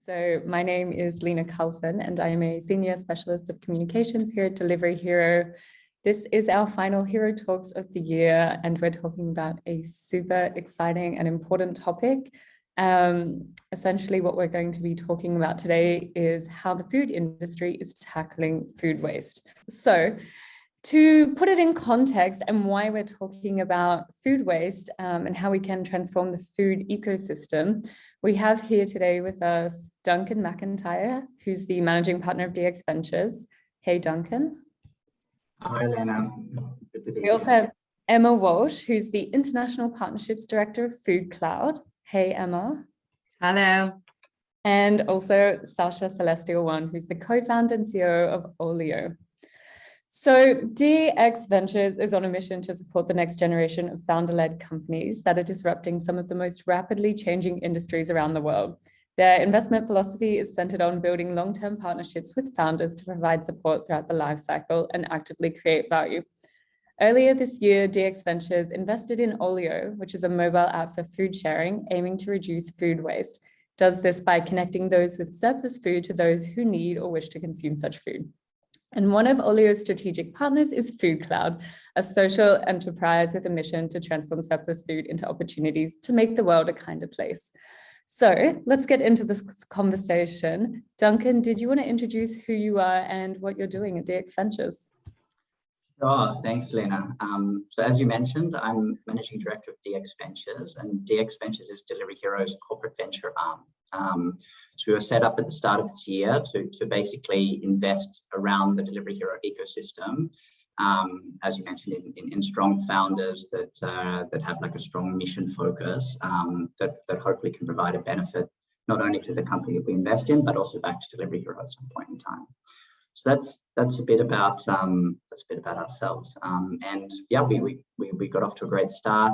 So my name is Lena Carlson, and I'm a Senior Specialist of Communications here at Delivery Hero. This is our final Hero Talks of the year, and we're talking about a super exciting and important topic. Essentially, what we're going to be talking about today is how the food industry is tackling food waste. So, to put it in context and why we're talking about food waste and how we can transform the food ecosystem, we have here today with us Duncan McIntyre, who's the managing partner of DX Ventures. Hey, Duncan. Hi, Lena. Good to be We also have Emma Walsh, who's the International Partnerships Director of foodcloud. Hey, Emma. Hello. And also Sasha Celestial One, who's the co-founder and CEO of Olio. So DX Ventures is on a mission to support the next generation of founder-led companies that are disrupting some of the most rapidly changing industries around the world. Their investment philosophy is centered on building long-term partnerships with founders to provide support throughout the life cycle and actively create value. Earlier this year, DX Ventures invested in Olio, which is a mobile app for food sharing, aiming to reduce food waste. It does this by connecting those with surplus food to those who need or wish to consume such food. And one of Olio's strategic partners is foodcloud, a social enterprise with a mission to transform surplus food into opportunities to make the world a kinder place. So let's get into this conversation. Duncan, did you want to introduce who you are and what you're doing at DX Ventures? Sure, thanks, Lena. So as you mentioned, I'm Managing Director of DX Ventures, and DX Ventures is Delivery Hero's corporate venture arm. So we were set up at the start of this year to basically invest around the Delivery Hero ecosystem, as you mentioned, in strong founders that have like a strong mission focus that hopefully can provide a benefit not only to the company that we invest in, but also back to Delivery Hero at some point in time. So that's a bit about ourselves, and yeah, we got off to a great start,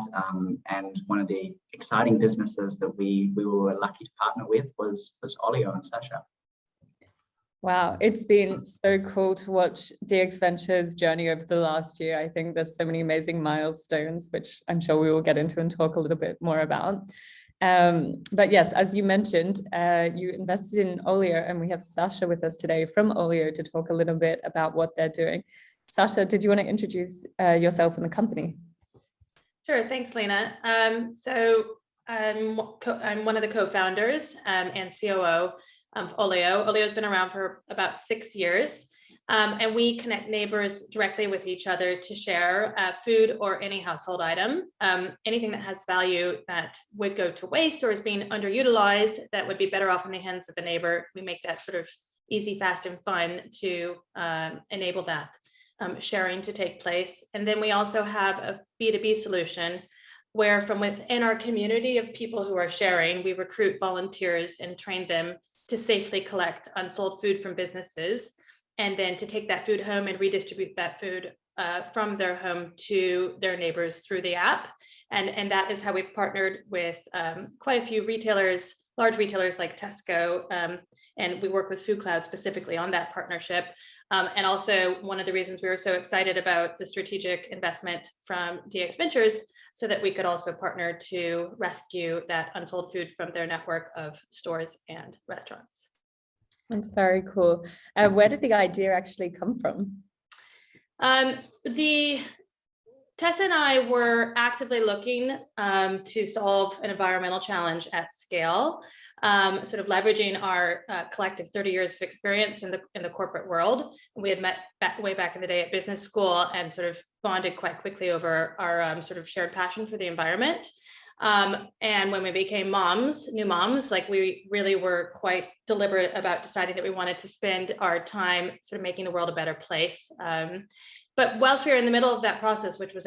and one of the exciting businesses that we were lucky to partner with was Olio and Sasha. Wow, it's been so cool to watch DX Ventures' journey over the last year. I think there's so many amazing milestones, which I'm sure we will get into and talk a little bit more about. But yes, as you mentioned, you invested in Olio, and we have Sasha with us today from Olio to talk a little bit about what they're doing. Sasha, did you want to introduce yourself and the company? Sure, thanks, Lena. So I'm one of the co-founders and COO of Olio. Olio has been around for about 6 years. And we connect neighbors directly with each other to share food or any household item, anything that has value that would go to waste or is being underutilized that would be better off in the hands of a neighbor. We make that sort of easy, fast, and fun to enable that sharing to take place. And then we also have a B2B solution where from within our community of people who are sharing, we recruit volunteers and train them to safely collect unsold food from businesses, and then to take that food home and redistribute that food from their home to their neighbors through the app. And that is how we've partnered with quite a few retailers, large retailers like Tesco, and we work with foodcloud specifically on that partnership. And also one of the reasons we were so excited about the strategic investment from DX Ventures, so that we could also partner to rescue that unsold food from their network of stores and restaurants. That's very cool. Where did the idea actually come from? Tessa and I were actively looking to solve an environmental challenge at scale, sort of leveraging our collective 30 years of experience in the corporate world. We had met way back in the day at business school and sort of bonded quite quickly over our sort of shared passion for the environment. And when we became new moms, like we really were quite deliberate about deciding that we wanted to spend our time sort of making the world a better place. But whilst we were in the middle of that process, which was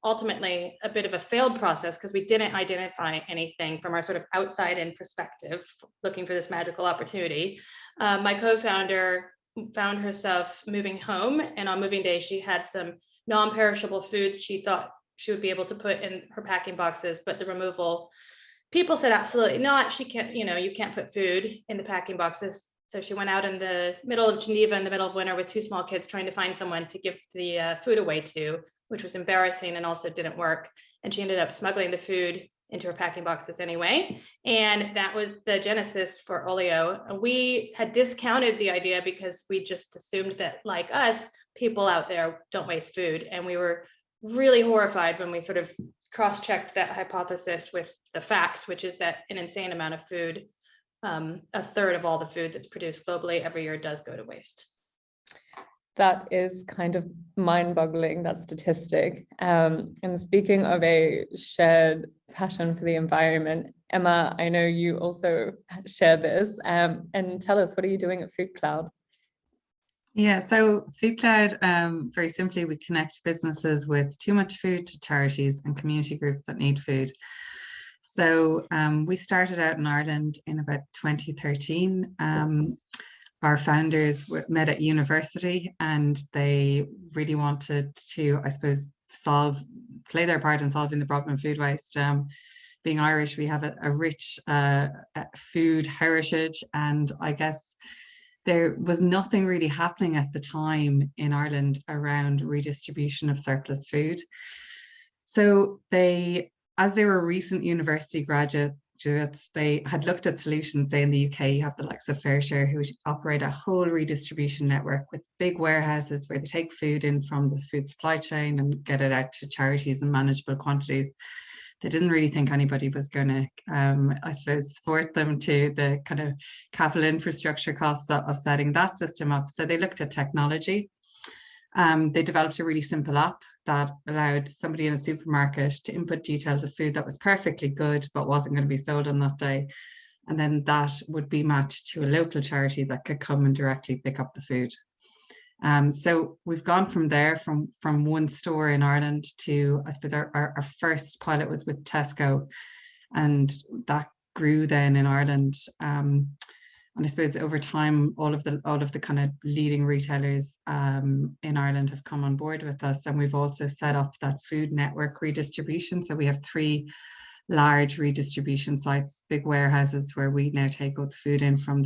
ultimately a bit of a failed process because we didn't identify anything from our sort of outside in perspective, looking for this magical opportunity, my co-founder found herself moving home, and on moving day, she had some non-perishable food she thought she would be able to put in her packing boxes, but the removal people said absolutely not. She can't, you can't put food in the packing boxes. So she went out in the middle of Geneva in the middle of winter with 2 small kids trying to find someone to give the food away to, which was embarrassing and also didn't work. And she ended up smuggling the food into our packing boxes anyway. And that was the genesis for Olio. We had discounted the idea because we just assumed that, like us, people out there don't waste food. And we were really horrified when we sort of cross-checked that hypothesis with the facts, which is that an insane amount of food, a third of all the food that's produced globally every year, does go to waste. That is kind of mind-boggling, that statistic. And speaking of a shared passion for the environment, Emma, I know you also share this. And tell us, what are you doing at foodcloud? Yeah, so foodcloud, very simply, we connect businesses with too much food to charities and community groups that need food. So we started out in Ireland in about 2013. Our founders met at university, and they really wanted to, I suppose, play their part in solving the problem of food waste. Being Irish, we have a rich food heritage, and I guess there was nothing really happening at the time in Ireland around redistribution of surplus food. So as they were recent university graduates, they had looked at solutions. Say in the UK, you have the likes of FareShare, who operate a whole redistribution network with big warehouses where they take food in from the food supply chain and get it out to charities in manageable quantities. They didn't really think anybody was going to, I suppose, support them to the kind of capital infrastructure costs of setting that system up. So they looked at technology. They developed a really simple app that allowed somebody in a supermarket to input details of food that was perfectly good but wasn't going to be sold on that day. And then that would be matched to a local charity that could come and directly pick up the food. So we've gone from there, from one store in Ireland to, I suppose, our first pilot was with Tesco, and that grew then in Ireland. And I suppose over time, all of the kind of leading retailers in Ireland have come on board with us, and we've also set up that food network redistribution. So we have 3 large redistribution sites, big warehouses where we now take all the food in from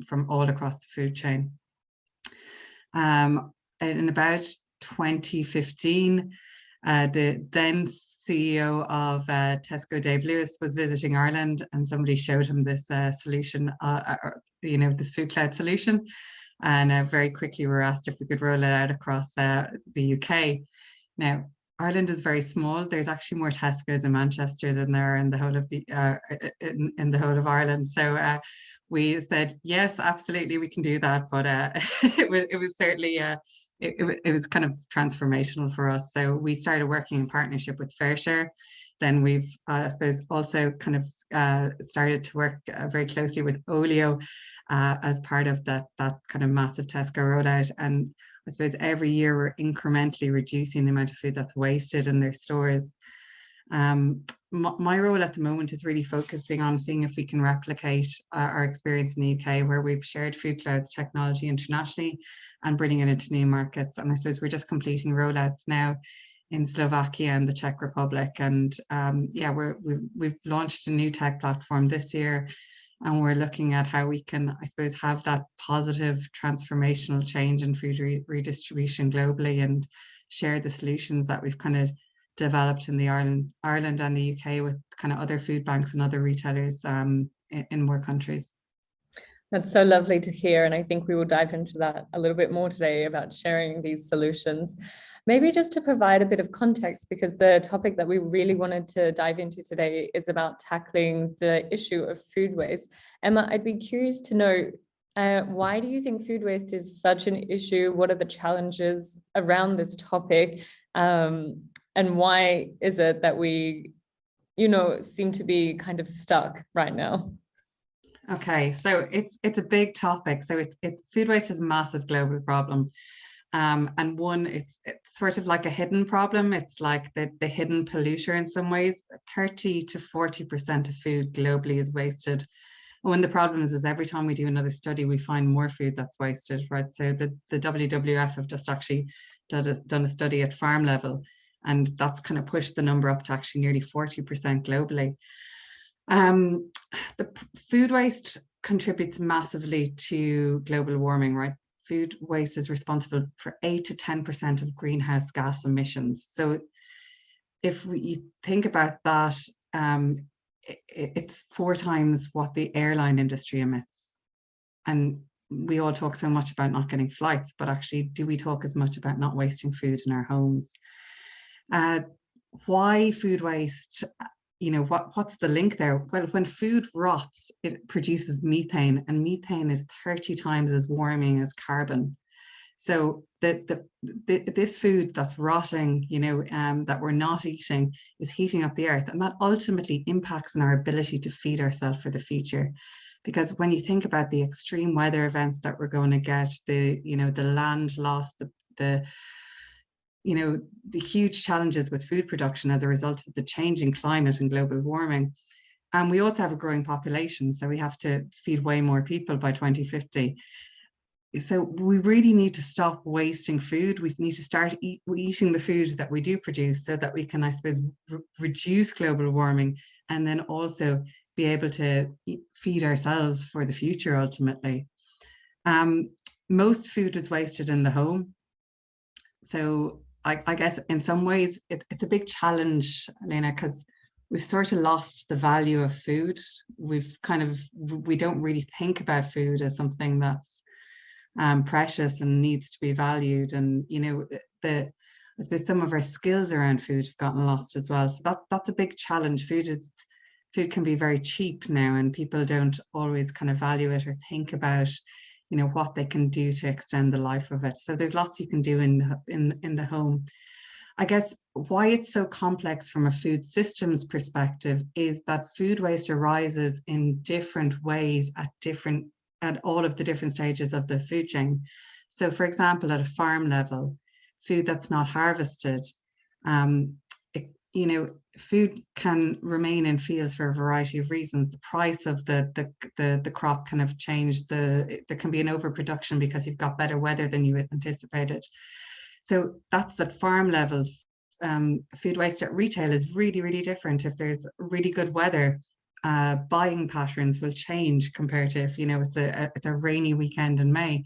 from all across the food chain. In about 2015, the then CEO of Tesco, Dave Lewis, was visiting Ireland, and somebody showed him this solution, this foodcloud solution. And very quickly we were asked if we could roll it out across the UK. Now, Ireland is very small. There's actually more Tesco's in Manchester than there are in the whole of in the whole of Ireland. So we said, yes, absolutely, we can do that. But it was certainly it was kind of transformational for us. So we started working in partnership with FareShare. Then we've, I suppose, also kind of started to work very closely with Olio as part of that kind of massive Tesco rollout. And I suppose every year we're incrementally reducing the amount of food that's wasted in their stores. My role at the moment is really focusing on seeing if we can replicate our experience in the UK, where we've shared foodcloud's technology internationally and bringing it into new markets. And I suppose we're just completing rollouts now in Slovakia and the Czech Republic. And we've launched a new tech platform this year, and we're looking at how we can, I suppose, have that positive transformational change in food redistribution globally and share the solutions that we've kind of developed in the Ireland and the UK with kind of other food banks and other retailers in more countries. That's so lovely to hear. And I think we will dive into that a little bit more today about sharing these solutions. Maybe just to provide a bit of context, because the topic that we really wanted to dive into today is about tackling the issue of food waste. Emma, I'd be curious to know, why do you think food waste is such an issue? What are the challenges around this topic? And why is it that we, seem to be kind of stuck right now? Okay, so it's a big topic. So food waste is a massive global problem. And one, it's sort of like a hidden problem. It's like the hidden polluter in some ways. 30 to 40% of food globally is wasted. And one of the problems is every time we do another study, we find more food that's wasted, right? So the WWF have just actually done a study at farm level, and that's kind of pushed the number up to actually nearly 40% globally. The food waste contributes massively to global warming, right? Food waste is responsible for 8 to 10% of greenhouse gas emissions. So if you think about that, it's 4 times what the airline industry emits. And we all talk so much about not getting flights, but actually, do we talk as much about not wasting food in our homes? Why food waste? You know, what's the link there? Well, when food rots, it produces methane, and methane is 30 times as warming as carbon. So this food that's rotting, you know, that we're not eating, is heating up the earth, and that ultimately impacts on our ability to feed ourselves for the future. Because when you think about the extreme weather events that we're going to get, the land loss, the huge challenges with food production as a result of the changing climate and global warming. And we also have a growing population, so we have to feed way more people by 2050. So we really need to stop wasting food. We need to start eating the food that we do produce, so that we can, I suppose, reduce global warming, and then also be able to feed ourselves for the future ultimately. Most food is wasted in the home. So I guess in some ways it's a big challenge, Lena, because we've sort of lost the value of food. We don't really think about food as something that's precious and needs to be valued. And, you know, I suppose some of our skills around food have gotten lost as well. So that's a big challenge. Food can be very cheap now, and people don't always kind of value it or think about, you know, what they can do to extend the life of it. So there's lots you can do in the home. I guess why it's so complex from a food systems perspective is that food waste arises in different ways at all of the different stages of the food chain. So for example, at a farm level, food that's not harvested, food can remain in fields for a variety of reasons. The price of the crop kind of changed. There can be an overproduction because you've got better weather than you anticipated. So that's at farm levels. Food waste at retail is really, really different. If there's really good weather, buying patterns will change compared to if, you know, it's a rainy weekend in May.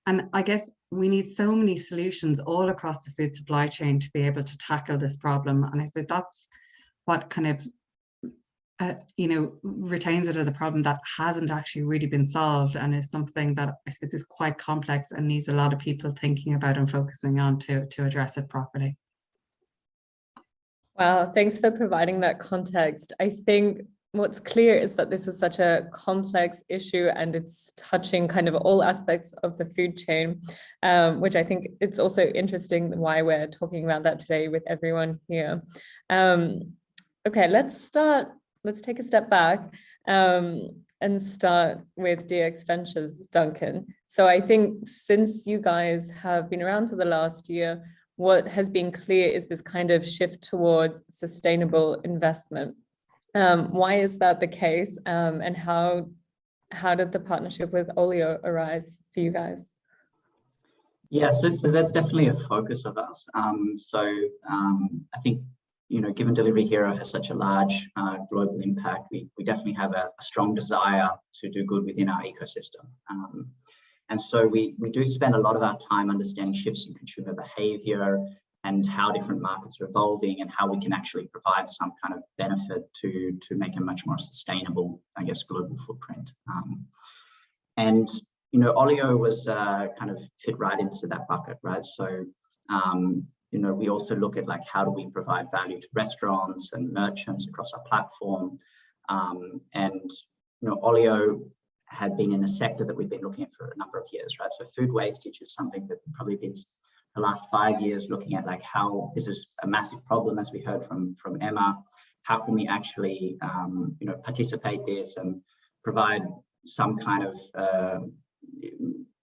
And I guess we need so many solutions all across the food supply chain to be able to tackle this problem. And I suppose that's what kind of, retains it as a problem that hasn't actually really been solved, and is something that I suppose is quite complex and needs a lot of people thinking about and focusing on to address it properly. Wow, thanks for providing that context. I think what's clear is that this is such a complex issue, and it's touching kind of all aspects of the food chain, which I think it's also interesting why we're talking about that today with everyone here. Okay, let's take a step back and start with DX Ventures, Duncan. So I think since you guys have been around for the last year, what has been clear is this kind of shift towards sustainable investment. Why is that the case, and how did the partnership with Olio arise for you guys? Yeah, so that's definitely a focus of us. I think, you know, given Delivery Hero has such a large global impact, we definitely have a strong desire to do good within our ecosystem. And so we do spend a lot of our time understanding shifts in consumer behavior and how different markets are evolving, and how we can actually provide some kind of benefit to make a much more sustainable, I guess, global footprint. And, you know, Olio was kind of fit right into that bucket, right? So, you know, we also look at, like, how do we provide value to restaurants and merchants across our platform? And, you know, Olio had been in a sector that we've been looking at for a number of years, right? So food wastage is something that we've probably been the last 5 years looking at, like, how this is a massive problem, as we heard from Emma. How can we actually, you know, participate this and provide some kind of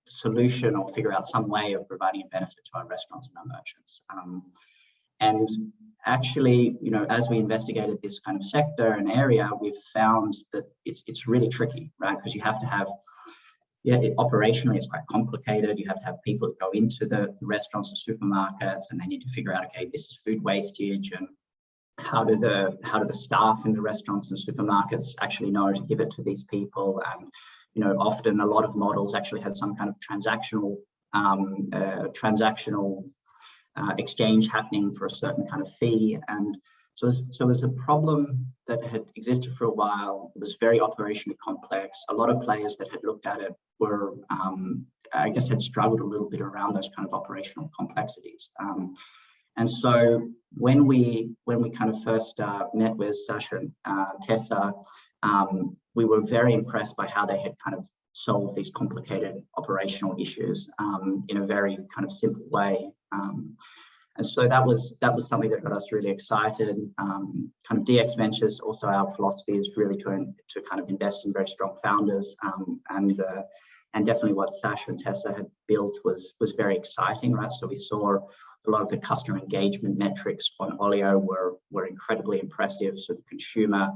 solution, or figure out some way of providing a benefit to our restaurants and our merchants. And actually, you know, as we investigated this kind of sector and area, we've found that it's really tricky, right? Because you have to have, operationally it's quite complicated. You have to have people that go into the restaurants and supermarkets, and they need to figure out, okay, this is food wastage, and how do the staff in the restaurants and supermarkets actually know to give it to these people? And, you know, often a lot of models actually have some kind of transactional exchange happening for a certain kind of fee. And So it was a problem that had existed for a while. It was very operationally complex. A lot of players that had looked at it were, I guess, had struggled a little bit around those kind of operational complexities. And so when we kind of first met with Sasha and Tessa, we were very impressed by how they had kind of solved these complicated operational issues in a very kind of simple way. And so that was something that got us really excited. Kind of DX Ventures, also our philosophy is really to kind of invest in very strong founders, and definitely what Sasha and Tessa had built was very exciting, right? So we saw a lot of the customer engagement metrics on Olio were incredibly impressive. So the consumer,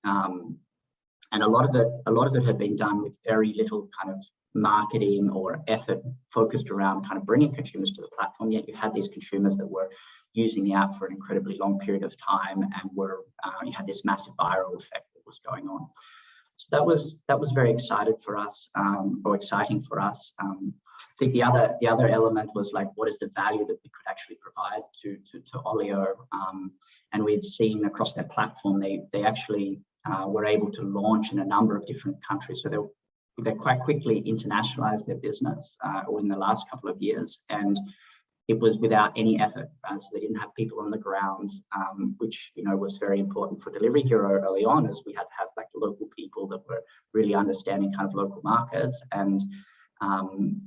and a lot of it had been done with very little kind of marketing or effort focused around kind of bringing consumers to the platform. Yet you had these consumers that were using the app for an incredibly long period of time, and you had this massive viral effect that was going on. So that was very exciting for us. I think the other element was like, what is the value that we could actually provide to Olio? And we'd seen across their platform, they actually were able to launch in a number of different countries. So they quite quickly internationalized their business in the last couple of years, and it was without any effort. So they didn't have people on the ground, which was very important for Delivery Hero early on, as we had to have like local people that were really understanding kind of local markets. And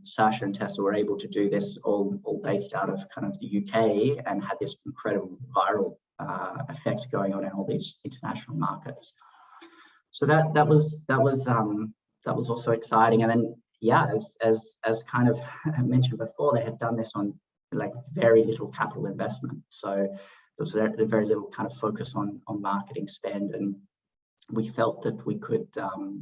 Sasha and Tessa were able to do this all based out of kind of the UK, and had this incredible viral effect going on in all these international markets. So that was also exciting. And then as kind of mentioned before, they had done this on like very little capital investment. So there was very little kind of focus on marketing spend, and we felt that we could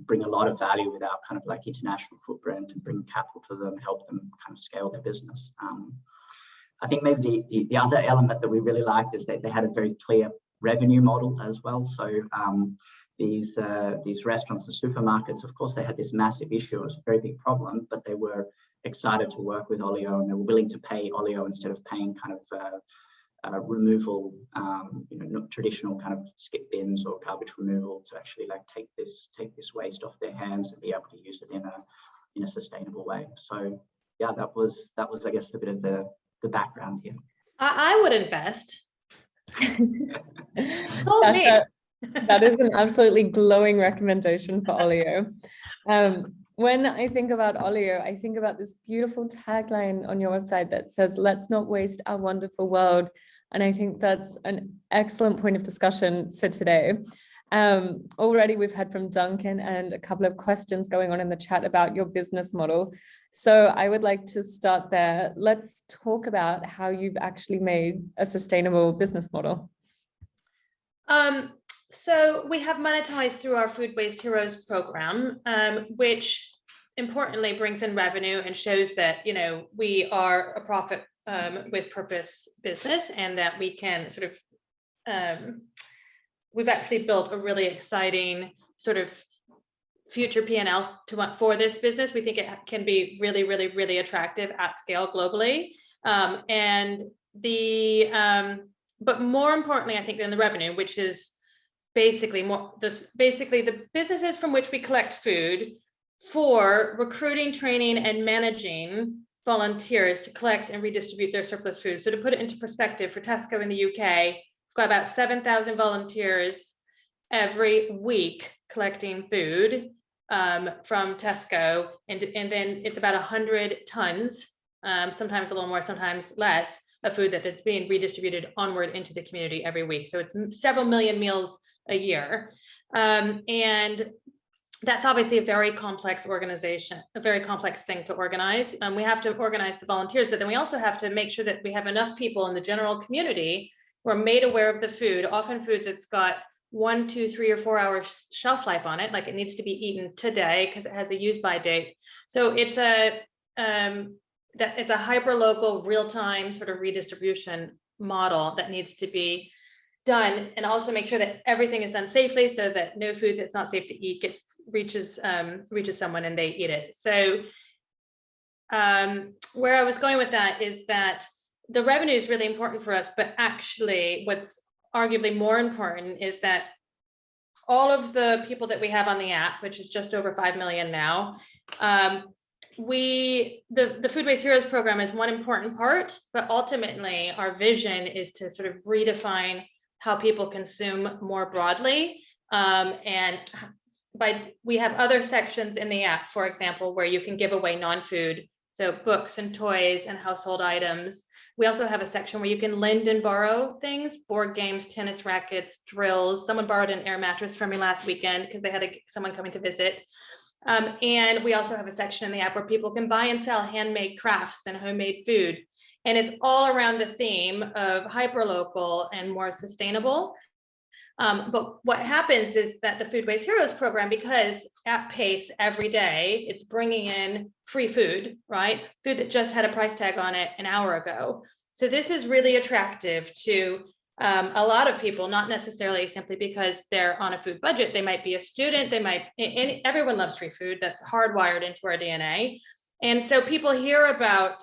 bring a lot of value with our kind of like international footprint and bring capital to them, help them kind of scale their business. I think maybe the other element that we really liked is that they had a very clear revenue model as well. So these restaurants and supermarkets, of course, they had this massive issue. It was a very big problem, but they were excited to work with Olio, and they were willing to pay Olio instead of paying kind of removal, traditional kind of skip bins or garbage removal, to actually like take this waste off their hands and be able to use it in a sustainable way. So yeah, that was I guess a bit of the background here. I would invest. That is an absolutely glowing recommendation for Olio. When I think about Olio, I think about this beautiful tagline on your website that says, "Let's not waste our wonderful world." And I think that's an excellent point of discussion for today. Already we've had from Duncan and a couple of questions going on in the chat about your business model. So I would like to start there. Let's talk about how you've actually made a sustainable business model. So we have monetized through our Food Waste Heroes program, which importantly brings in revenue and shows that, we are a profit with purpose business, and that we can sort of, we've actually built a really exciting sort of future P&L for this business. We think it can be really, really, really attractive at scale globally. But more importantly, I think, than the revenue, which is basically the businesses from which we collect food for recruiting, training, and managing volunteers to collect and redistribute their surplus food. So to put it into perspective, for Tesco in the UK, we've got about 7,000 volunteers every week collecting food from Tesco, and then it's about 100 tons, sometimes a little more, sometimes less, of food that's being redistributed onward into the community every week. So it's several million meals a year. And that's obviously a very complex organization, a very complex thing to organize. We have to organize the volunteers, but then we also have to make sure that we have enough people in the general community who are made aware of the food, often food that's got 1, 2, 3, or 4 hours shelf life on it, like it needs to be eaten today because it has a use by date. So it's a hyper local, real-time sort of redistribution model that needs to be done, and also make sure that everything is done safely, so that no food that's not safe to eat reaches someone and they eat it. So where I was going with that is that the revenue is really important for us, but actually what's arguably more important is that all of the people that we have on the app, which is just over 5 million now, the Food Waste Heroes program is one important part, but ultimately our vision is to sort of redefine how people consume more broadly. And we have other sections in the app, for example, where you can give away non-food, so books and toys and household items. We also have a section where you can lend and borrow things, board games, tennis rackets, drills. Someone borrowed an air mattress from me last weekend because they had someone coming to visit. And we also have a section in the app where people can buy and sell handmade crafts and homemade food. And it's all around the theme of hyperlocal and more sustainable. But what happens is that the Food Waste Heroes program, because at pace every day, it's bringing in free food, right? Food that just had a price tag on it an hour ago. So this is really attractive to a lot of people, not necessarily simply because they're on a food budget. They might be a student, everyone loves free food. That's hardwired into our DNA. And so people hear about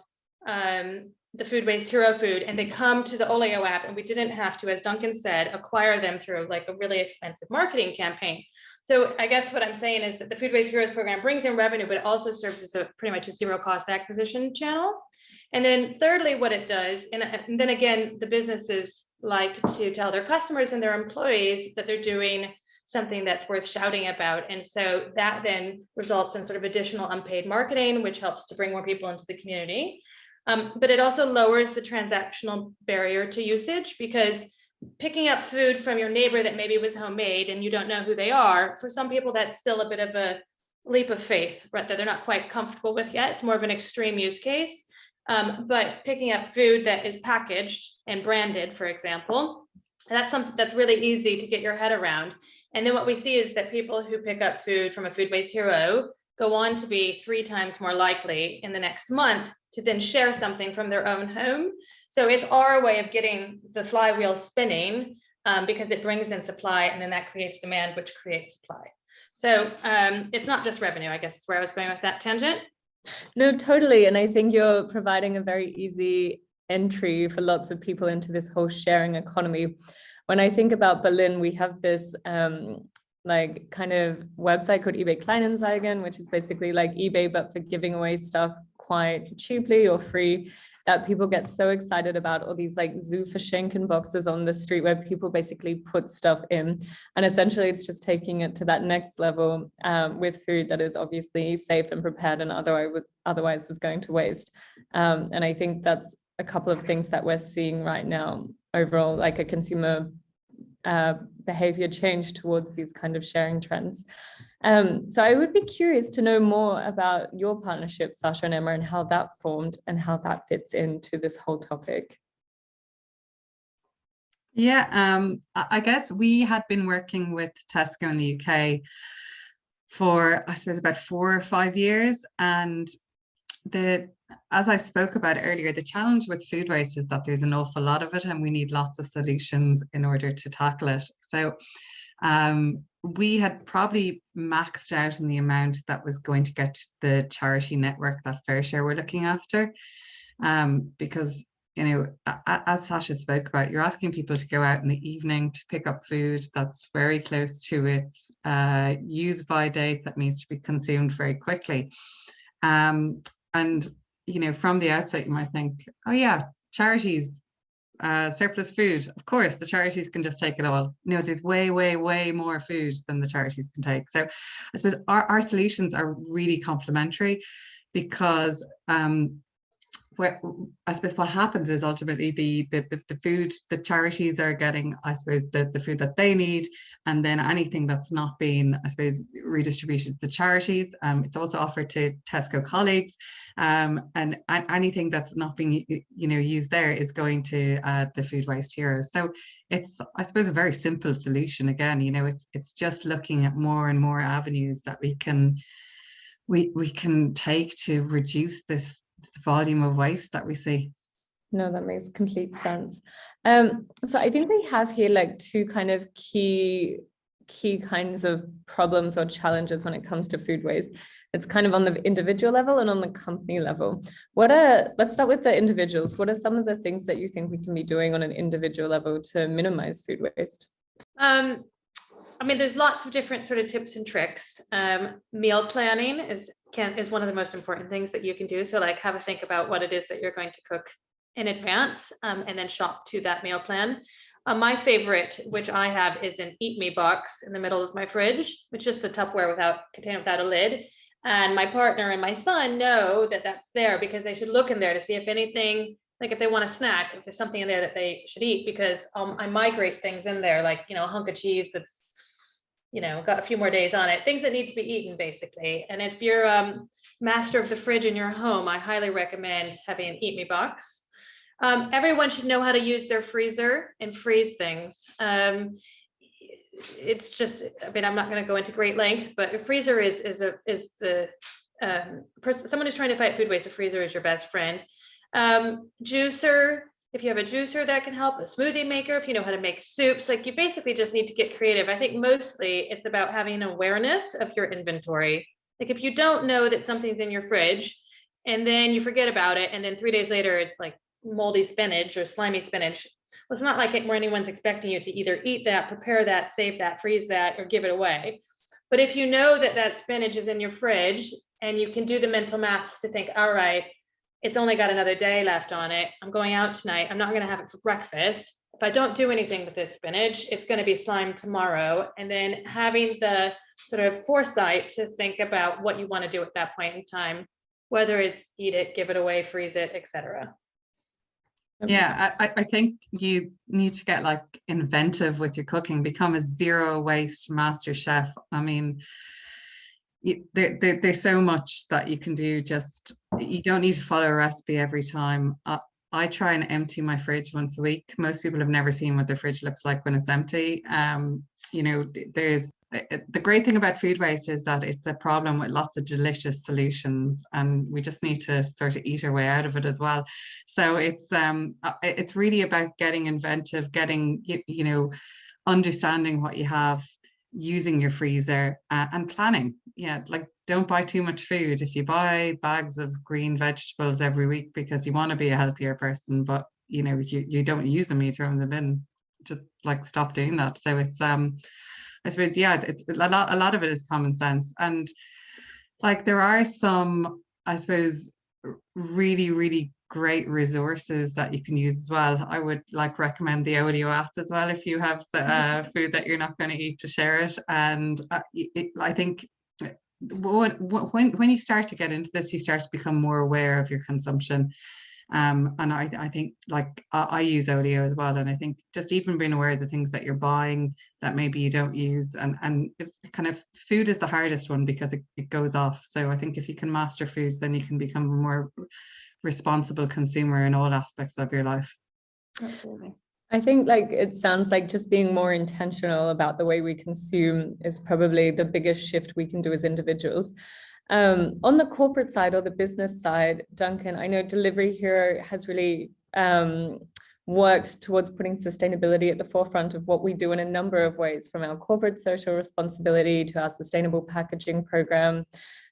the Food Waste Hero food and they come to the Olio app, and we didn't have to, as Duncan said, acquire them through like a really expensive marketing campaign. So I guess what I'm saying is that the Food Waste Heroes program brings in revenue, but it also serves as pretty much a zero cost acquisition channel. And then thirdly, what it does, and then again, the businesses like to tell their customers and their employees that they're doing something that's worth shouting about. And so that then results in sort of additional unpaid marketing, which helps to bring more people into the community. But it also lowers the transactional barrier to usage, because picking up food from your neighbor that maybe was homemade and you don't know who they are, for some people, that's still a bit of a leap of faith, right, that they're not quite comfortable with yet. It's more of an extreme use case. But picking up food that is packaged and branded, for example, that's something that's really easy to get your head around. And then what we see is that people who pick up food from a Food Waste Hero go on to be 3 times more likely in the next month to then share something from their own home. So it's our way of getting the flywheel spinning, because it brings in supply, and then that creates demand, which creates supply. So it's not just revenue, I guess is where I was going with that tangent. No, totally. And I think you're providing a very easy entry for lots of people into this whole sharing economy. When I think about Berlin, we have this like kind of website called eBay Kleinanzeigen, which is basically like eBay, but for giving away stuff quite cheaply or free, that people get so excited about, all these like Zoo Verschenken boxes on the street where people basically put stuff in. And essentially it's just taking it to that next level with food that is obviously safe and prepared and otherwise was going to waste. And I think that's a couple of things that we're seeing right now overall, like a consumer behavior change towards these kind of sharing trends. So I would be curious to know more about your partnership, Sasha and Emma, and how that formed and how that fits into this whole topic. Yeah, I guess we had been working with Tesco in the UK for, I suppose, about 4 or 5 years. And as I spoke about earlier, the challenge with food waste is that there's an awful lot of it and we need lots of solutions in order to tackle it. So we had probably maxed out in the amount that was going to get the charity network that FareShare were looking after, because, you know, as Sasha spoke about, you're asking people to go out in the evening to pick up food that's very close to its use-by date that needs to be consumed very quickly. And, you know, from the outset, you might think, oh yeah, charities, surplus food, of course, the charities can just take it all. No, there's way, way, way more food than the charities can take. So I suppose our solutions are really complementary, because I suppose what happens is ultimately the food, the charities are getting, I suppose, the food that they need, and then anything that's not being, I suppose, redistributed to the charities. It's also offered to Tesco colleagues, and anything that's not being, you know, used there is going to the Food Waste Heroes. So it's, I suppose, a very simple solution. Again, you know, it's just looking at more and more avenues that we can take to reduce this volume of waste that we see. No, that makes complete sense. So I think we have here like 2 kind of key key kinds of problems or challenges when it comes to food waste? It's kind of on the individual level and on the company level. Let's start with the individuals. What are some of the things that you think we can be doing on an individual level to minimize food waste? I mean, there's lots of different sort of tips and tricks. Meal planning is one of the most important things that you can do. So like have a think about what it is that you're going to cook in advance, and then shop to that meal plan. My favorite, which I have, is an Eat Me box in the middle of my fridge, which is just a Tupperware container without a lid. And my partner and my son know that that's there because they should look in there to see if anything, like if they want a snack, if there's something in there that they should eat, because I migrate things in there, like, a hunk of cheese that's, got a few more days on it, things that need to be eaten basically. And if you're master of the fridge in your home, I highly recommend having an Eat Me box. Everyone should know how to use their freezer and freeze things. It's just, I mean, I'm not going to go into great length, but a freezer is someone who's trying to fight food waste. A freezer is your best friend. Juicer, if you have a juicer that can help, a smoothie maker, if you know how to make soups, like you basically just need to get creative. I think mostly it's about having an awareness of your inventory. Like if you don't know that something's in your fridge and then you forget about it, and then 3 days later it's like moldy spinach or slimy spinach, well, it's not like where anyone's expecting you to either eat that, prepare that, save that, freeze that, or give it away. But if you know that that spinach is in your fridge and you can do the mental math to think, all right, it's only got another day left on it. I'm going out tonight. I'm not going to have it for breakfast. If I don't do anything with this spinach, it's going to be slime tomorrow. And then having the sort of foresight to think about what you want to do at that point in time, whether it's eat it, give it away, freeze it, etc. Yeah, I think you need to get like inventive with your cooking, become a zero waste master chef. I mean, there's so much that you can do. Just, you don't need to follow a recipe every time. I try and empty my fridge once a week. Most people have never seen what their fridge looks like when it's empty. There's the great thing about food waste is that it's a problem with lots of delicious solutions, and we just need to sort of eat our way out of it as well. So it's really about getting inventive, getting, understanding what you have, using your freezer, and planning. Yeah, like don't buy too much food. If you buy bags of green vegetables every week because you want to be a healthier person, but you don't use them, you throw them in the bin, just like stop doing that. So it's I suppose, yeah, it's a lot of it is common sense. And like there are some, I suppose, really, really great resources that you can use as well. I would like recommend the Olio app as well if you have food that you're not going to eat, to share it. And I think when you start to get into this, you start to become more aware of your consumption. And I think like I use Olio as well, and I think just even being aware of the things that you're buying that maybe you don't use, and it kind of, food is the hardest one because it goes off. So I think if you can master foods, then you can become a more responsible consumer in all aspects of your life. Absolutely. I think like it sounds like just being more intentional about the way we consume is probably the biggest shift we can do as individuals. On the corporate side or the business side, Duncan, I know Delivery Hero has really worked towards putting sustainability at the forefront of what we do in a number of ways, from our corporate social responsibility to our sustainable packaging program,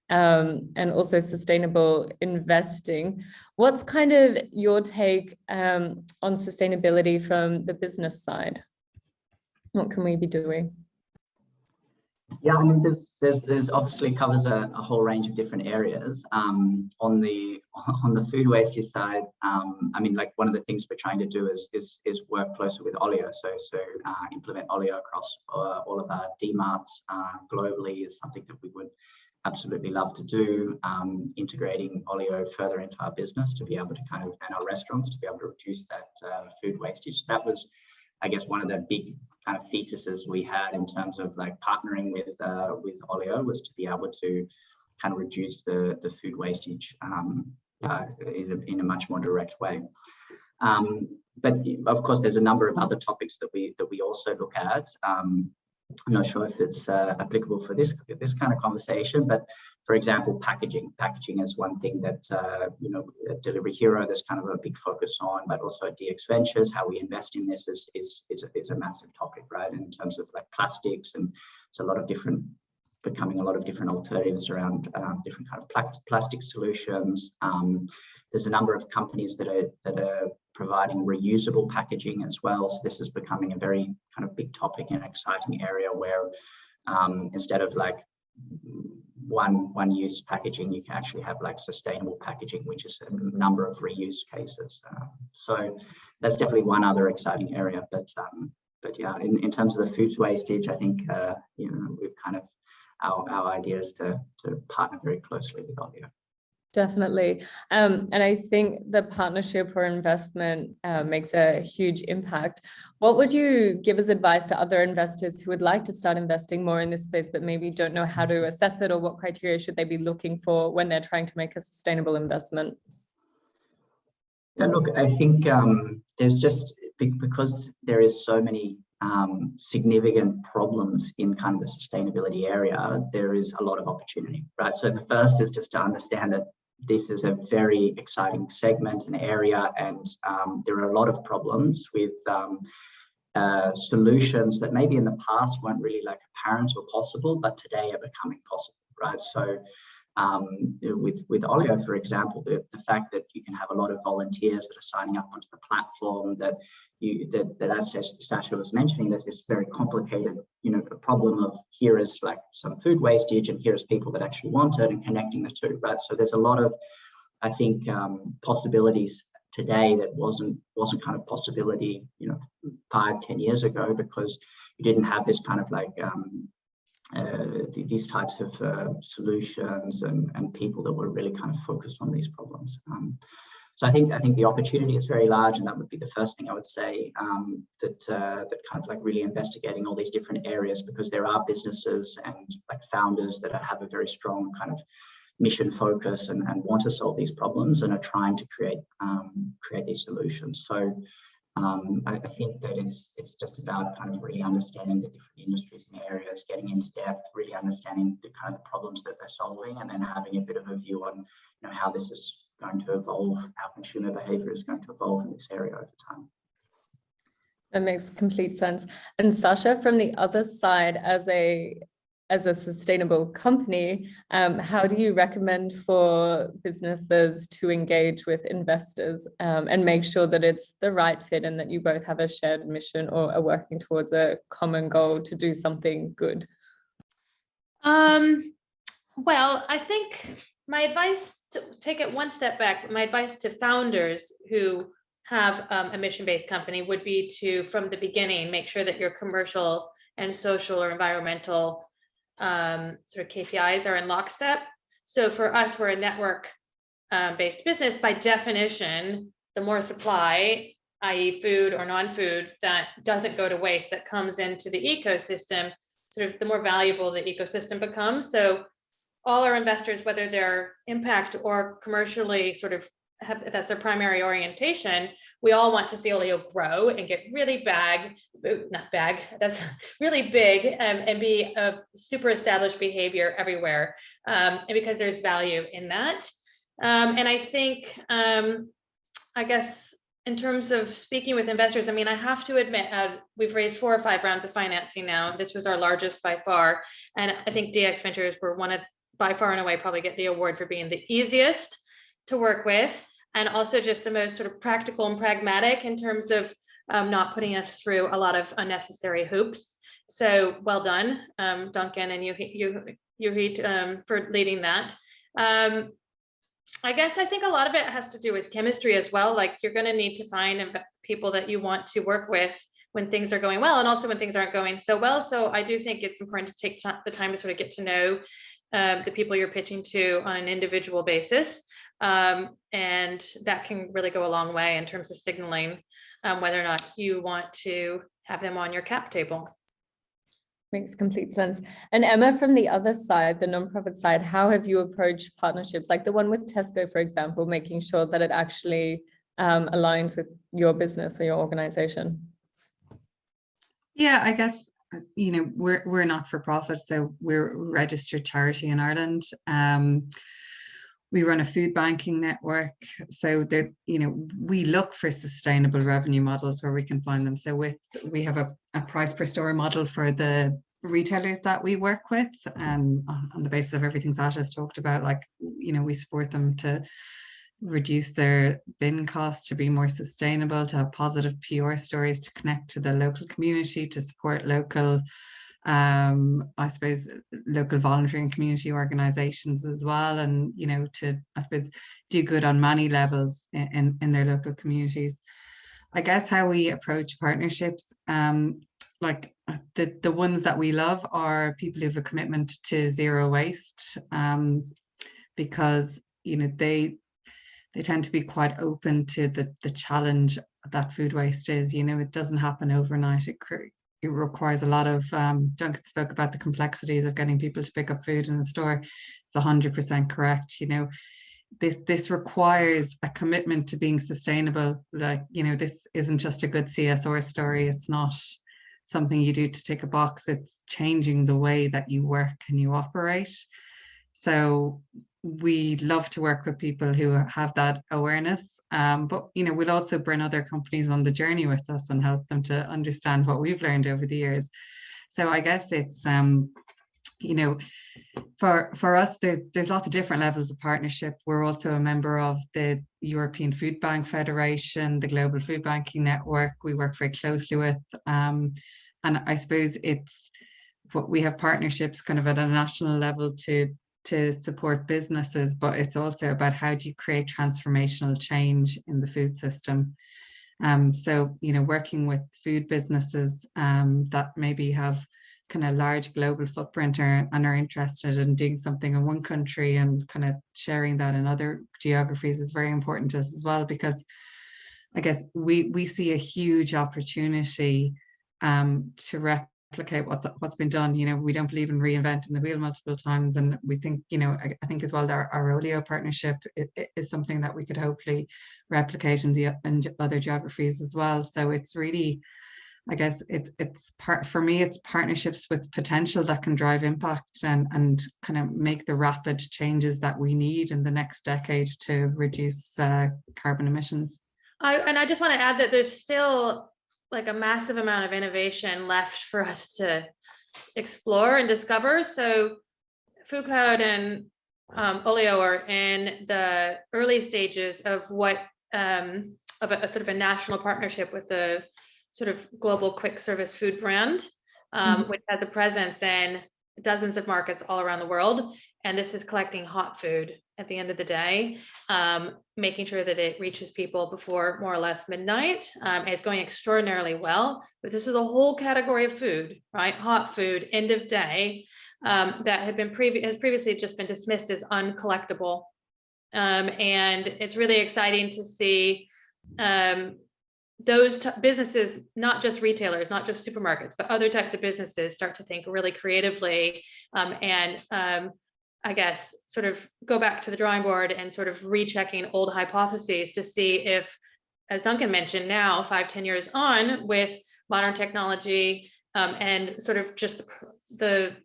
and also sustainable investing. What's kind of your take on sustainability from the business side? What can we be doing? Yeah, I mean, there's obviously covers a whole range of different areas. On the food wastage side, I mean, like one of the things we're trying to do is work closer with Olio. So implement Olio across all of our DMarts globally is something that we would absolutely love to do. Integrating Olio further into our business to be able to kind of, and our restaurants to be able to reduce that food wastage. That was, I guess, one of the big kind of theses we had in terms of like partnering with Olio, was to be able to kind of reduce the food wastage in a much more direct way. But of course, there's a number of other topics that we also look at. I'm not sure if it's applicable for this kind of conversation, but for example, packaging. Packaging is one thing that at Delivery Hero there's kind of a big focus on, but also at DX Ventures, how we invest in this is a massive topic, right? In terms of like plastics, and it's becoming a lot of different alternatives around different kind of plastic solutions. There's a number of companies that are providing reusable packaging as well. So this is becoming a very kind of big topic and exciting area where instead of like one use packaging, you can actually have like sustainable packaging, which is a number of reuse cases. So that's definitely one other exciting area. But yeah, in terms of the food wastage, I think we've kind of our idea is to partner very closely with Olio. Definitely. And I think the partnership or investment makes a huge impact. What would you give as advice to other investors who would like to start investing more in this space, but maybe don't know how to assess it, or what criteria should they be looking for when they're trying to make a sustainable investment? Yeah, look, I think there's just, because there is so many significant problems in kind of the sustainability area, there is a lot of opportunity, right? So the first is just to understand that this is a very exciting segment and area, and there are a lot of problems with solutions that maybe in the past weren't really like apparent or possible, but today are becoming possible, right? So with Olio, for example, the fact that you can have a lot of volunteers that are signing up onto the platform, that as Sasha was mentioning, there's this very complicated, problem of here is like some food wastage and here's people that actually want it, and connecting the two, right? So there's a lot of, I think, possibilities today that wasn't kind of possibility, 5-10 years ago, because you didn't have this kind of like these types of solutions and people that were really kind of focused on these problems. So I think the opportunity is very large, and that would be the first thing I would say, that kind of like really investigating all these different areas, because there are businesses and like founders that have a very strong kind of mission focus and want to solve these problems and are trying to create these solutions. So I think that it's just about kind of really understanding the different industries and areas, getting into depth, really understanding the kind of problems that they're solving, and then having a bit of a view on how this is going to evolve, how consumer behavior is going to evolve in this area over time. That makes complete sense. And Sasha, from the other side, as a sustainable company, how do you recommend for businesses to engage with investors and make sure that it's the right fit and that you both have a shared mission or are working towards a common goal to do something good? Well, I think my advice, to take it one step back, my advice to founders who have a mission-based company would be to, from the beginning, make sure that your commercial and social or environmental sort of KPIs are in lockstep. So for us, we're a network-based business. By definition, the more supply, i.e. food or non-food, that doesn't go to waste, that comes into the ecosystem, sort of the more valuable the ecosystem becomes. So all our investors, whether they're impact or commercially sort of that's their primary orientation, we all want to see Olio grow and get really really big, and be a super established behavior everywhere, and because there's value in that. And I think, I guess, in terms of speaking with investors, I mean, I have to admit, we've raised 4 or 5 rounds of financing now. This was our largest by far. And I think DX Ventures were one of, by far and away, probably get the award for being the easiest to work with, and also just the most sort of practical and pragmatic in terms of not putting us through a lot of unnecessary hoops. So well done, Duncan and Yuhit, for leading that. I guess I think a lot of it has to do with chemistry as well. Like, you're going to need to find people that you want to work with when things are going well, and also when things aren't going so well. So I do think it's important to take the time to sort of get to know the people you're pitching to on an individual basis. And that can really go a long way in terms of signaling whether or not you want to have them on your cap table. Makes complete sense. And Emma, from the other side, the nonprofit side, how have you approached partnerships like the one with Tesco, for example, making sure that it actually aligns with your business or your organization? Yeah, I guess you know, we're not for profit, so we're a registered charity in Ireland. We run a food banking network, so that, you know, we look for sustainable revenue models where we can find them. So we have a price per store model for the retailers that we work with, on the basis of everything Sasha has talked about. Like, you know, we support them to reduce their bin costs, to be more sustainable, to have positive PR stories, to connect to the local community, to support local, I suppose, local voluntary and community organizations as well, and, you know, to, I suppose, do good on many levels in their local communities. I guess how we approach partnerships, like the ones that we love are people who have a commitment to zero waste, because, you know, they tend to be quite open to the challenge that food waste is. You know, it doesn't happen overnight. It requires a lot of, Duncan spoke about the complexities of getting people to pick up food in the store. It's 100% correct. You know, this requires a commitment to being sustainable. Like, you know, this isn't just a good CSR story. It's not something you do to tick a box. It's changing the way that you work and you operate. So we love to work with people who have that awareness, but, you know, we'll also bring other companies on the journey with us and help them to understand what we've learned over the years. So I guess it's, you know, for us, there's lots of different levels of partnership. We're also a member of the European Food Bank Federation, the Global Food Banking Network. We work very closely with, and I suppose it's what we have partnerships kind of at a national level to support businesses, but it's also about how do you create transformational change in the food system. So, you know, working with food businesses that maybe have kind of large global footprint and are interested in doing something in one country and kind of sharing that in other geographies is very important to us as well, because I guess we see a huge opportunity to replicate what's been done. You know, we don't believe in reinventing the wheel multiple times, and we think, you know, I think as well that our Olio partnership is something that we could hopefully replicate in other geographies as well. So it's really, I guess for me, it's partnerships with potential that can drive impact and kind of make the rapid changes that we need in the next decade to reduce carbon emissions. I just want to add that there's still like a massive amount of innovation left for us to explore and discover. So foodcloud and Olio are in the early stages of what of a sort of a national partnership with the sort of global quick service food brand, which has a presence in dozens of markets all around the world. And this is collecting hot food at the end of the day, making sure that it reaches people before more or less midnight. And it's going extraordinarily well, but this is a whole category of food, right? Hot food, end of day, that had been has previously just been dismissed as uncollectible. And it's really exciting to see those businesses, not just retailers, not just supermarkets, but other types of businesses start to think really creatively and I guess sort of go back to the drawing board and sort of rechecking old hypotheses to see if, as Duncan mentioned, now 5-10 years on with modern technology and sort of just the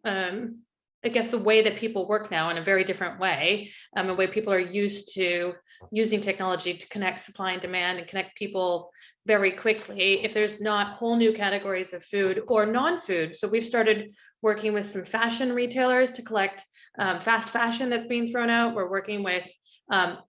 I guess the way that people work now in a very different way, the way people are used to using technology to connect supply and demand and connect people very quickly, if there's not whole new categories of food or non-food. So we've started working with some fashion retailers to collect fast fashion that's being thrown out. We're working with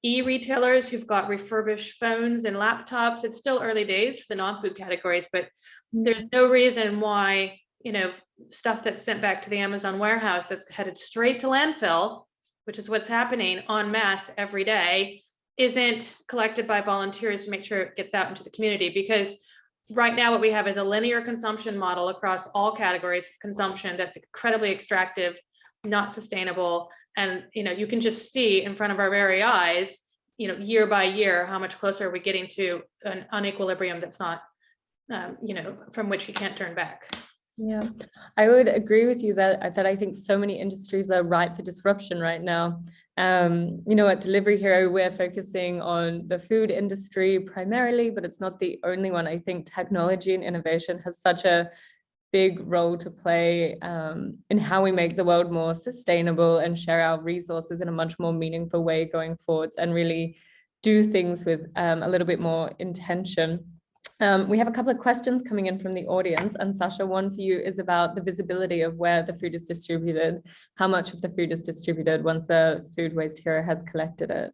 e-retailers who've got refurbished phones and laptops. It's still early days for the non-food categories, but there's no reason why, you know, stuff that's sent back to the Amazon warehouse that's headed straight to landfill, which is what's happening en masse every day, isn't collected by volunteers to make sure it gets out into the community. Because right now what we have is a linear consumption model across all categories of consumption that's incredibly extractive, not sustainable. And, you know, you can just see in front of our very eyes, you know, year by year, how much closer are we getting to an unequilibrium that's not, you know, from which you can't turn back. Yeah, I would agree with you that I think so many industries are ripe for disruption right now. You know, at Delivery Hero, we're focusing on the food industry primarily, but it's not the only one. I think technology and innovation has such a big role to play in how we make the world more sustainable and share our resources in a much more meaningful way going forwards, and really do things with a little bit more intention. We have a couple of questions coming in from the audience, and Sasha, one for you is about the visibility of where the food is distributed. How much of the food is distributed once a food waste hero has collected it?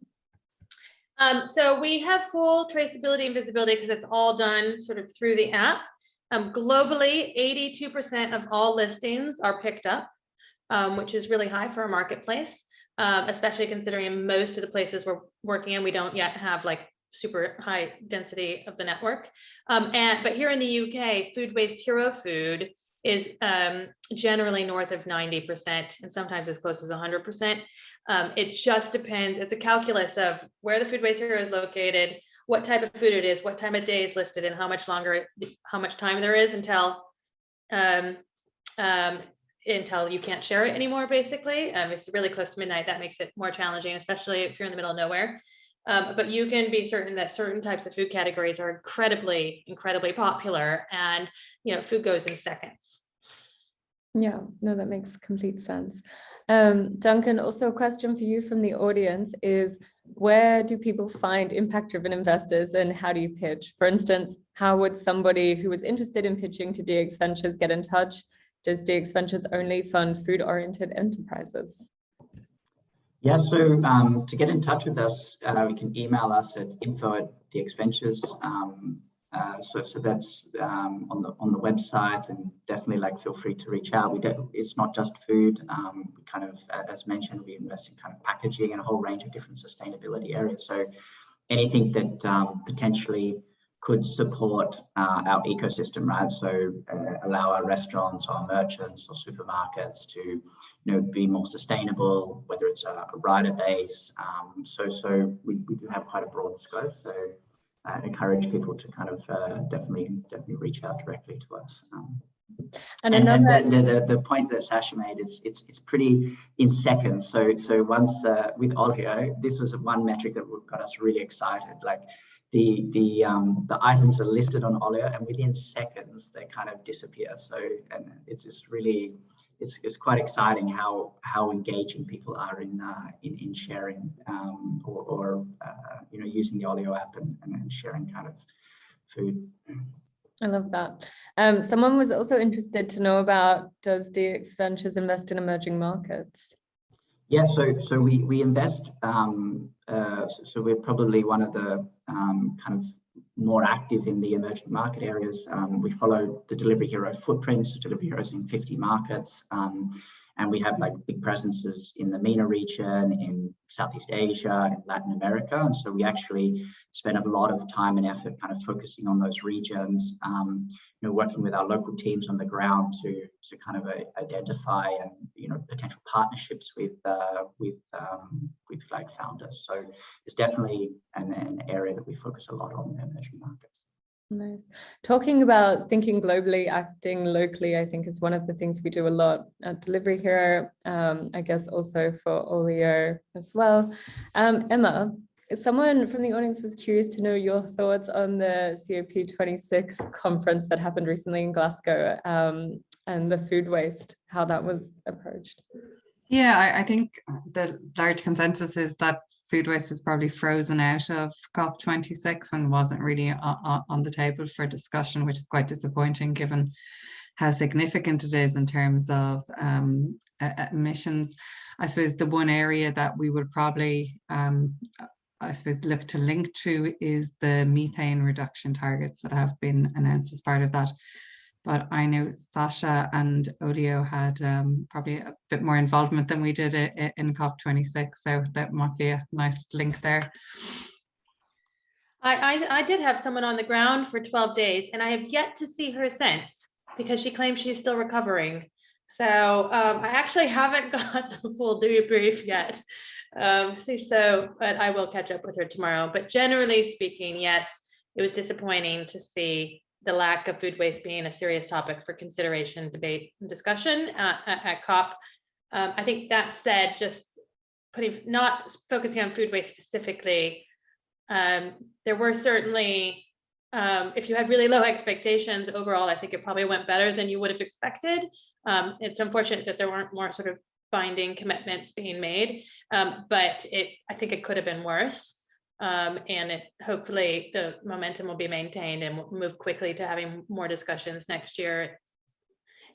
So we have full traceability and visibility because it's all done sort of through the app. Globally, 82% of all listings are picked up, which is really high for a marketplace, especially considering most of the places we're working in, we don't yet have like super high density of the network. But here in the UK, food waste hero food is generally north of 90% and sometimes as close as 100%. It just depends. It's a calculus of where the food waste hero is located, what type of food it is, what time of day is listed, and how much time there is until you can't share it anymore, basically. It's really close to midnight. That makes it more challenging, especially if you're in the middle of nowhere. But you can be certain that certain types of food categories are incredibly popular, and food goes in seconds. Yeah, no, that makes complete sense. Duncan, also a question for you from the audience is, where do people find impact-driven investors and how do you pitch? For instance, how would somebody who was interested in pitching to DX Ventures get in touch? Does DX Ventures only fund food-oriented enterprises? Yeah, so to get in touch with us, you can email us at info@dxventures. So that's on the website, and definitely feel free to reach out. It's not just food. We kind of, as mentioned, we invest in kind of packaging and a whole range of different sustainability areas. So anything that potentially could support our ecosystem, right? So allow our restaurants, our merchants, or supermarkets to, be more sustainable, whether it's a rider base. So we do have quite a broad scope. So I encourage people to kind of definitely reach out directly to us. And the point that Sasha made is it's pretty in seconds. So once with Olio, this was one metric that got us really excited. The items are listed on Olio, and within seconds they kind of disappear. So, and it's just really, it's quite exciting how engaging people are in sharing or using the Olio app and sharing kind of food. I love that. Someone was also interested to know about, does DX Ventures invest in emerging markets? Yeah, so we invest. So we're probably one of the kind of more active in the emerging market areas. We follow the Delivery Hero footprints. Delivery Heroes in 50 markets, and we have big presences in the MENA region, in Southeast Asia, in Latin America. And so we actually spend a lot of time and effort kind of focusing on those regions, working with our local teams on the ground to kind of identify and potential partnerships with founders. So it's definitely an area that we focus a lot on in emerging markets. Nice. Talking about thinking globally, acting locally, I think is one of the things we do a lot at Delivery Hero, I guess also for Olio as well. Emma, someone from the audience was curious to know your thoughts on the COP26 conference that happened recently in Glasgow, and the food waste, how that was approached. Yeah, I think the large consensus is that food waste is probably frozen out of COP26 and wasn't really on the table for discussion, which is quite disappointing given how significant it is in terms of emissions. I suppose the one area that we would probably, look to link to is the methane reduction targets that have been announced as part of that. But I know Sasha and Olio had probably a bit more involvement than we did in COP26, so that might be a nice link there. I did have someone on the ground for 12 days, and I have yet to see her since, because she claims she's still recovering. So I actually haven't got the full debrief yet. But I will catch up with her tomorrow. But generally speaking, yes, it was disappointing to see the lack of food waste being a serious topic for consideration, debate, and discussion at COP. I think that said, just not focusing on food waste specifically, there were certainly if you had really low expectations overall, I think it probably went better than you would have expected. It's unfortunate that there weren't more sort of binding commitments being made, but I think it could have been worse. And hopefully the momentum will be maintained and we'll move quickly to having more discussions next year.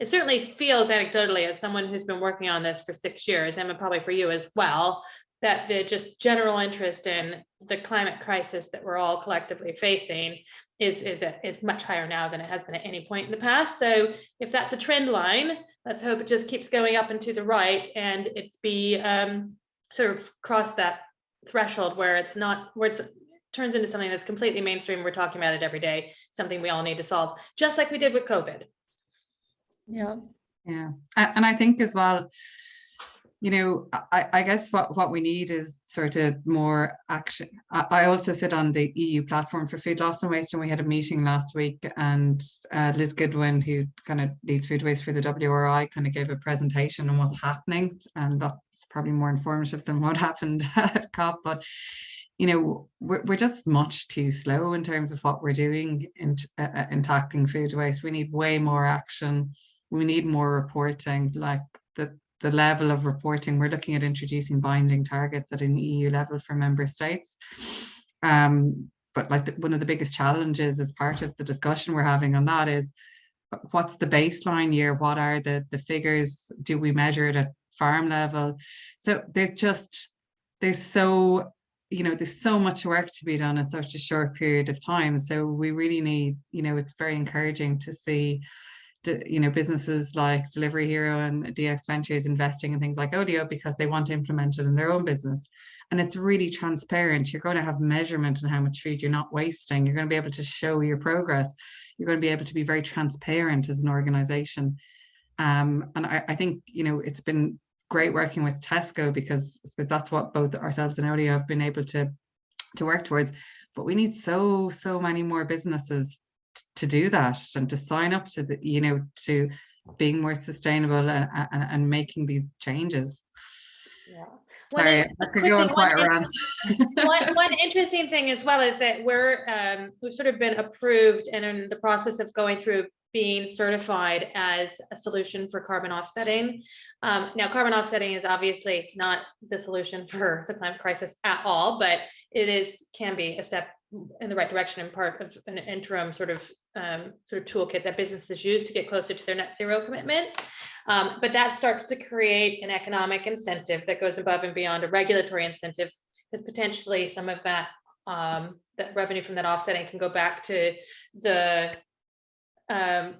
It certainly feels anecdotally, as someone who's been working on this for 6 years, and probably for you as well, that the just general interest in the climate crisis that we're all collectively facing is much higher now than it has been at any point in the past. So if that's a trend line, let's hope it just keeps going up and to the right, and it's sort of cross that threshold where it turns into something that's completely mainstream. We're talking about it every day, something we all need to solve, just like we did with COVID. Yeah. And I think as well, I guess what we need is sort of more action. I also sit on the EU platform for food loss and waste, and we had a meeting last week, and Liz Goodwin, who kind of leads food waste for the WRI, kind of gave a presentation on what's happening, and that's probably more informative than what happened at COP. But we're just much too slow in terms of what we're doing in tackling food waste. We need way more action. We need more reporting, like the level of reporting. We're looking at introducing binding targets at an EU level for member states. But like one of the biggest challenges as part of the discussion we're having on that is, what's the baseline year? What are the figures? Do we measure it at farm level? So there's so much work to be done in such a short period of time. So we really need, it's very encouraging to see businesses like Delivery Hero and DX Ventures investing in things like Olio, because they want to implement it in their own business. And it's really transparent. You're going to have measurement on how much food you're not wasting. You're going to be able to show your progress. You're going to be able to be very transparent as an organization. And I think, it's been great working with Tesco, because that's what both ourselves and Olio have been able to work towards. But we need so many more businesses to do that, and to sign up to to being more sustainable and making these changes. Yeah. Sorry, I could go on quite a rant. One interesting thing as well is that we've sort of been approved and in the process of going through being certified as a solution for carbon offsetting. Now, carbon offsetting is obviously not the solution for the climate crisis at all, but it can be a step in the right direction and part of an interim sort of toolkit that businesses use to get closer to their net zero commitments. But that starts to create an economic incentive that goes above and beyond a regulatory incentive, because potentially some of that revenue from that offsetting can go back to the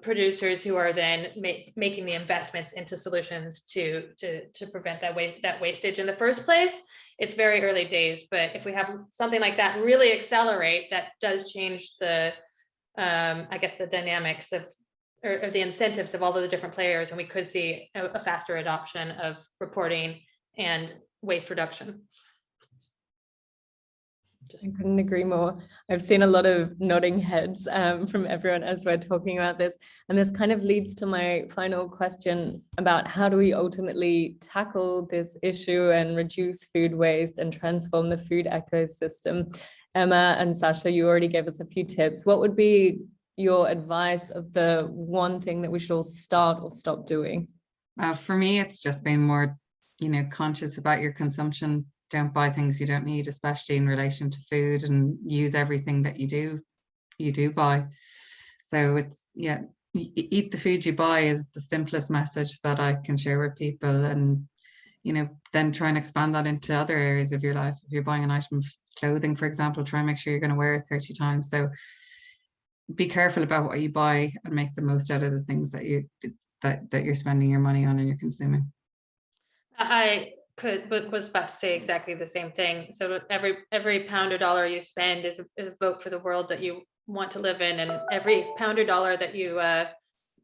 producers who are then making the investments into solutions to prevent that wastage in the first place. It's very early days, but if we have something like that really accelerate, that does change the I guess the dynamics of the incentives of all of the different players, and we could see a faster adoption of reporting and waste reduction. I couldn't agree more. I've seen a lot of nodding heads from everyone as we're talking about this. And this kind of leads to my final question about how do we ultimately tackle this issue and reduce food waste and transform the food ecosystem? Emma and Sasha, you already gave us a few tips. What would be your advice of the one thing that we should all start or stop doing? For me, it's just being more, conscious about your consumption. Don't buy things you don't need, especially in relation to food, and use everything that you do buy. So it's, eat the food you buy is the simplest message that I can share with people. And, then try and expand that into other areas of your life. If you're buying an item of clothing, for example, try and make sure you're going to wear it 30 times. So be careful about what you buy and make the most out of the things that you're spending your money on and you're consuming. I was about to say exactly the same thing. So every pound or dollar you spend is a vote for the world that you want to live in, and every pound or dollar that you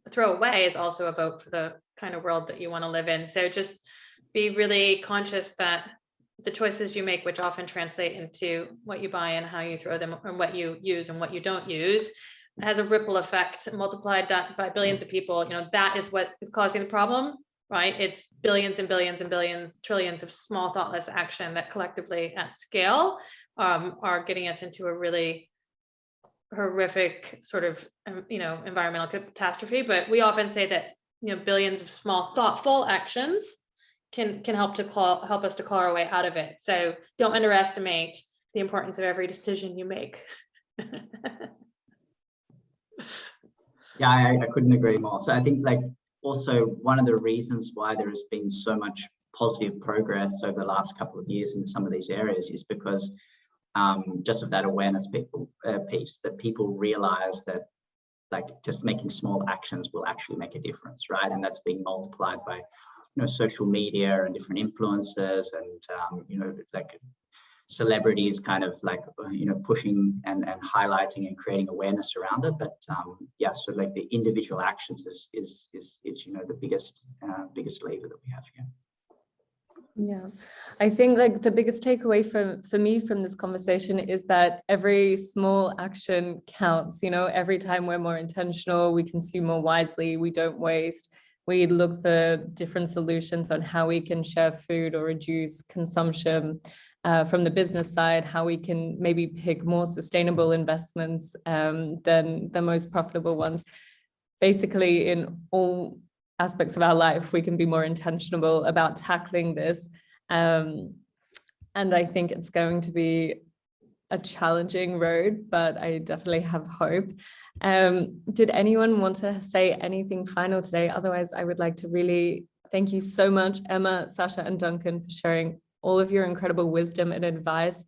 throw away is also a vote for the kind of world that you want to live in. So just be really conscious that the choices you make, which often translate into what you buy and how you throw them, and what you use and what you don't use, has a ripple effect multiplied by billions of people. That is what is causing the problem. Right? It's billions and billions and billions, trillions of small thoughtless action that collectively at scale are getting us into a really horrific sort of, environmental catastrophe, but we often say that, billions of small, thoughtful actions can help us to claw our way out of it. So don't underestimate the importance of every decision you make. Yeah, I couldn't agree more. So I think like also one of the reasons why there has been so much positive progress over the last couple of years in some of these areas is because just of that awareness piece, that people realize that like just making small actions will actually make a difference, right? And that's being multiplied by social media and different influencers and like celebrities kind of like pushing and highlighting and creating awareness around it. But yeah, so like the individual actions is the biggest lever that we have here. Yeah, I think like the biggest takeaway for me from this conversation is that every small action counts. Every time we're more intentional, we consume more wisely, we don't waste, we look for different solutions on how we can share food or reduce consumption. From the business side, how we can maybe pick more sustainable investments than the most profitable ones. Basically, in all aspects of our life, we can be more intentional about tackling this. And I think it's going to be a challenging road, but I definitely have hope. Did anyone want to say anything final today? Otherwise, I would like to really thank you so much, Emma, Sasha, and Duncan, for sharing all of your incredible wisdom and advice.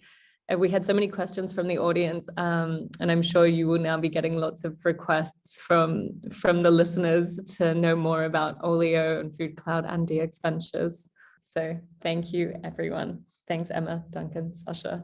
We had so many questions from the audience, and I'm sure you will now be getting lots of requests from the listeners to know more about Olio and foodcloud and DX Ventures. So thank you, everyone. Thanks, Emma, Duncan, Sasha.